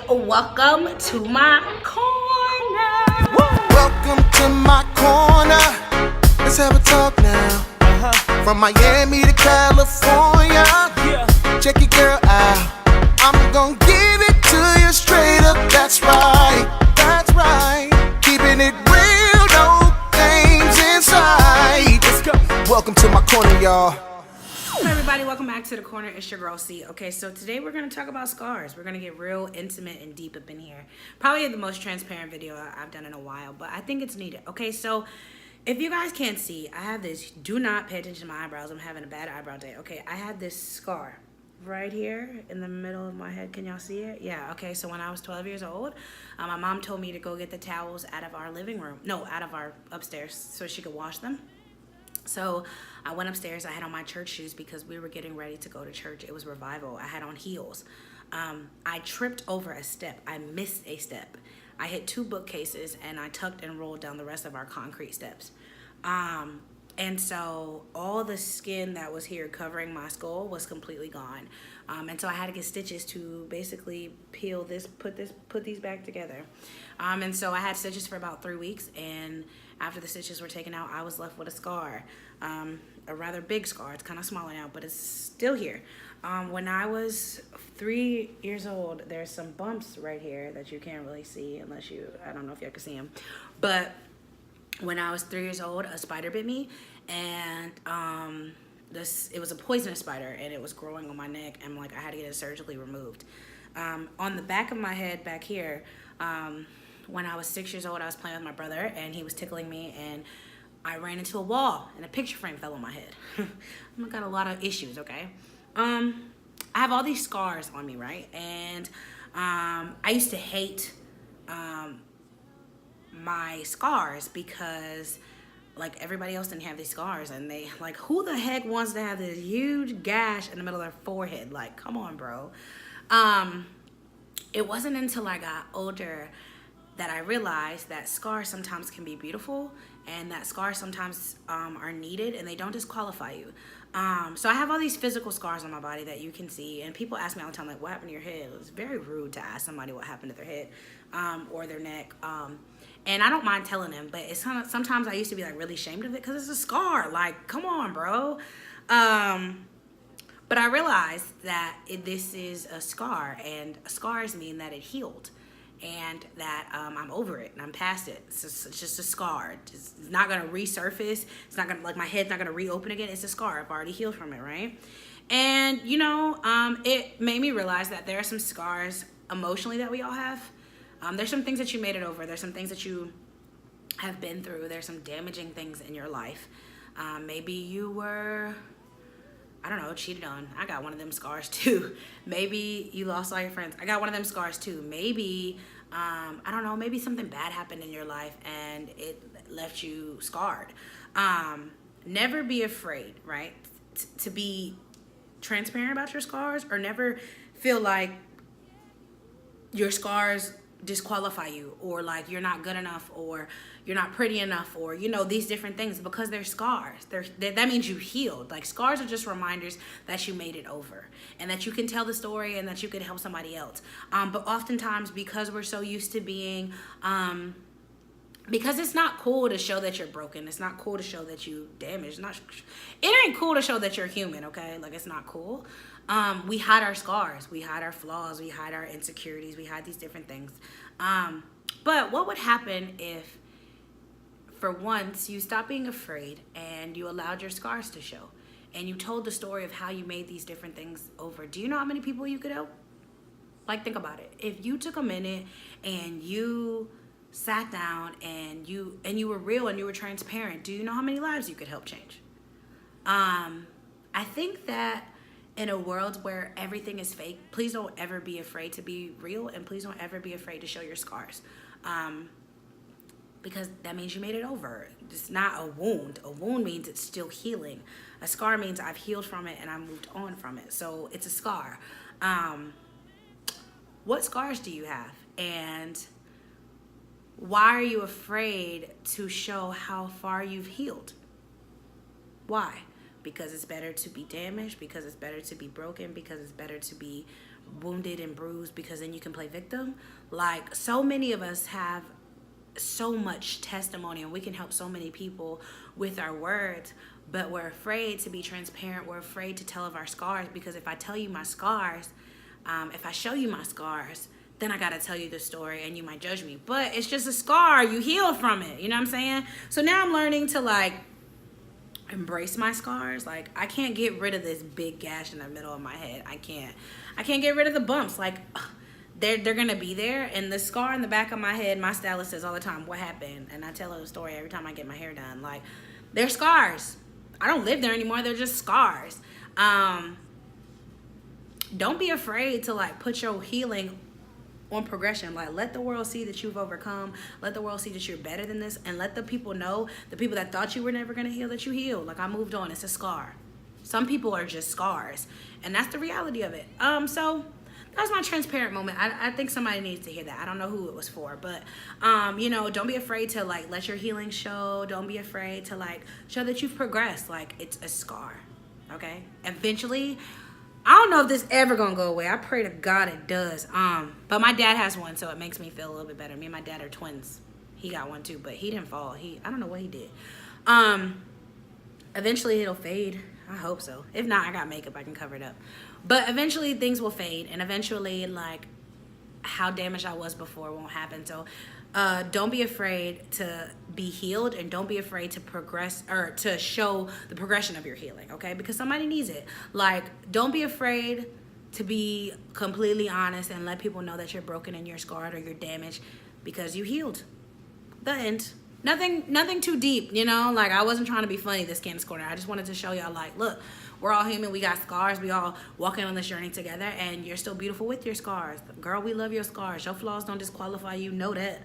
welcome to my corner. Welcome to my corner. Let's have a talk now. From Miami to California. Check your girl out. I'm gonna give it to you straight up. That's right. That's right. Keeping it real, no games inside. Let's go. Welcome to my corner, y'all. Hey everybody, welcome back to the corner. It's your girl C. Okay, so today we're going to talk about scars. We're going to get real intimate and deep up in here. Probably the most transparent video I've done in a while, but I think it's needed. Okay, so if you guys can't see, I have this, do not pay attention to my eyebrows. I'm having a bad eyebrow day. Okay, I had this scar right here in the middle of my head. Can y'all see it? Yeah, okay, so when I was 12 years old, my mom told me to go get the towels out of our living room. No, out of our upstairs so she could wash them. So I went upstairs. I had on my church shoes because we were getting ready to go to church. It was revival. I had on heels. I tripped over a step. I missed a step. I hit 2 bookcases and I tucked and rolled down the rest of our concrete steps. And so all the skin that was here covering my skull was completely gone. And so I had to get stitches to basically peel this, put these back together. And so I had stitches for about 3 weeks, and after the stitches were taken out, I was left with a scar, a rather big scar. It's kind of smaller now, but it's still here. When I was 3 years old, there's some bumps right here that you can't really see unless you, I don't know if y'all can see them, but when I was 3 years old, a spider bit me, and it was a poisonous spider, and it was growing on my neck, and like I had to get it surgically removed. On the back of my head back here, when I was 6 years old, I was playing with my brother, and he was tickling me, and I ran into a wall, and a picture frame fell on my head. I've got a lot of issues, okay? I have all these scars on me, right? And I used to hate my scars because like everybody else didn't have these scars, and they like, who the heck wants to have this huge gash in the middle of their forehead? Like, come on, bro. It wasn't until I got older that I realized that scars sometimes can be beautiful, and that scars sometimes are needed, and they don't disqualify you. So I have all these physical scars on my body that you can see, and people ask me all the time, like, what happened to your head? It was very rude to ask somebody what happened to their head or their neck. And I don't mind telling them, but it's kind of, sometimes I used to be like really ashamed of it because it's a scar. Like, come on, bro. But I realized that this is a scar, and scars mean that it healed, and that I'm over it and I'm past it. It's just a scar. It's not gonna resurface. It's not gonna, like, my head's not gonna reopen again. It's a scar. I've already healed from it, right? And you know, it made me realize that there are some scars emotionally that we all have. There's some things that you made it over. There's some things that you have been through. There's some damaging things in your life. Maybe you were, I don't know, cheated on. I got one of them scars too. Maybe you lost all your friends. I got one of them scars too. Maybe, I don't know, maybe something bad happened in your life and it left you scarred. Never be afraid, right? To be transparent about your scars, or never feel like your scars disqualify you, or like you're not good enough, or you're not pretty enough, or you know, these different things, because they're scars. That means you healed. Like, scars are just reminders that you made it over, and that you can tell the story, and that you can help somebody else. But oftentimes, because we're so used to being because it's not cool to show that you're broken, it's not cool to show that you damaged, it ain't cool to show that you're human, okay? Like, it's not cool. We hide our scars, we hide our flaws, we hide our insecurities, we hide these different things. But what would happen if, for once, you stopped being afraid and you allowed your scars to show, and you told the story of how you made these different things over? Do you know how many people you could help? Like, think about it. If you took a minute and you sat down and you were real and you were transparent, do you know how many lives you could help change? I think that in a world where everything is fake, please don't ever be afraid to be real, and please don't ever be afraid to show your scars. Because that means you made it over. It's not a wound. A wound means it's still healing. A scar means I've healed from it and I moved on from it. So it's a scar. What scars do you have? And why are you afraid to show how far you've healed? Why? Because it's better to be damaged, because it's better to be broken, because it's better to be wounded and bruised because then you can play victim. Like, so many of us have so much testimony and we can help so many people with our words, but we're afraid to be transparent. We're afraid to tell of our scars, because if I tell you my scars, if I show you my scars, then I gotta tell you the story and you might judge me. But it's just a scar, you heal from it, you know what I'm saying? So now I'm learning to like embrace my scars. Like, I can't get rid of this big gash in the middle of my head. I can't get rid of the bumps. Like, they're gonna be there. And the scar in the back of my head, my stylist says all the time, what happened? And I tell her the story every time I get my hair done. Like, they're scars. I don't live there anymore. They're just scars. Don't be afraid to like put your healing on progression. Like, let the world see that you've overcome. Let the world see that you're better than this, and let the people know, the people that thought you were never gonna heal, that you healed. Like, I moved on. It's a scar. Some people are just scars, and that's the reality of it. So that was my transparent moment. I think somebody needs to hear that. I don't know who it was for, but you know, don't be afraid to like let your healing show. Don't be afraid to like show that you've progressed. Like, it's a scar, okay? Eventually, I don't know if this ever gonna go away. I pray to God it does. But my dad has one, so it makes me feel a little bit better. Me and my dad are twins. He got one too, but he didn't fall. I don't know what he did. Eventually it'll fade. I hope so. If not, I got makeup, I can cover it up. But eventually things will fade, and eventually like how damaged I was before won't happen. So don't be afraid to be healed, and don't be afraid to progress or to show the progression of your healing, okay? Because somebody needs it. Like, don't be afraid to be completely honest and let people know that you're broken and you're scarred or you're damaged, because you healed. The end. Nothing too deep, you know? Like, I wasn't trying to be funny this Candace Corner. I just wanted to show y'all, like, look, we're all human. We got scars. We all walking on this journey together, and you're still beautiful with your scars. Girl, we love your scars. Your flaws don't disqualify you. Know that.